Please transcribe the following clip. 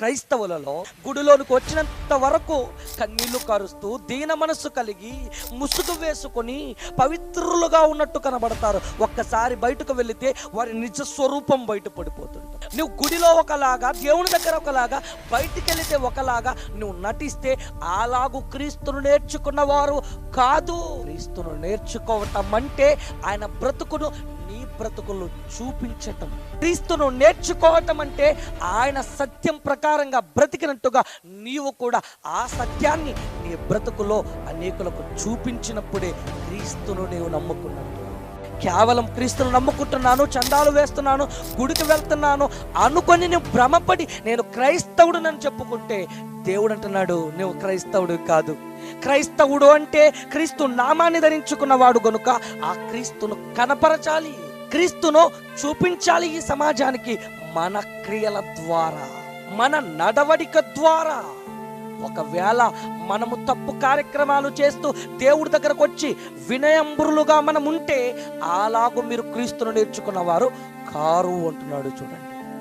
క్రైస్తవులలో గుడిలోనికి వచ్చినంత వరకు కన్నీళ్లు కారుస్తూ దీన మనస్సు కలిగి ముసుగు వేసుకొని పవిత్రులుగా ఉన్నట్టు కనబడతారు. ఒక్కసారి బయటకు వెళితే వారి నిజ స్వరూపం బయటపడిపోతుంటారు. నువ్వు గుడిలో ఒకలాగా, దేవుని దగ్గర ఒకలాగా, బయటికి వెళితే ఒకలాగా నువ్వు నటిస్తే అలాగూ క్రీస్తును నేర్చుకున్న వారు కాదు. క్రీస్తును నేర్చుకోవటం అంటే ఆయన బ్రతుకును నీ బ్రతుకులు చూపించటం. క్రీస్తును నేర్చుకోవటం అంటే ఆయన సత్యం ప్రకారంగా బ్రతికినట్టుగా నీవు కూడా ఆ సత్యాన్ని నీ బ్రతుకులో అనేకులకు చూపించినప్పుడే క్రీస్తును నీవు నమ్ముకున్నట్టు. కేవలం క్రీస్తును నమ్ముకుంటున్నాను, చందాలు వేస్తున్నాను, గుడికి వెళ్తున్నాను అనుకొని నువ్వు భ్రమపడి నేను క్రైస్తవుడునని చెప్పుకుంటే దేవుడు అంటున్నాడు నువ్వు క్రైస్తవుడు కాదు. క్రైస్తవుడు అంటే క్రీస్తు నామాన్ని ధరించుకున్నవాడు గనుక ఆ క్రీస్తును కనపరచాలి, క్రీస్తును చూపించాలి ఈ సమాజానికి మన క్రియల ద్వారా, మన నడవడిక ద్వారా. ఒకవేళ మనము తప్పు కార్యక్రమాలు చేస్తూ దేవుడి దగ్గరకు వచ్చి వినయంబురులుగా మనం ఉంటే అలాగూ మీరు క్రీస్తును నేర్చుకున్న వారు కారు అంటున్నాడు. చూడండి.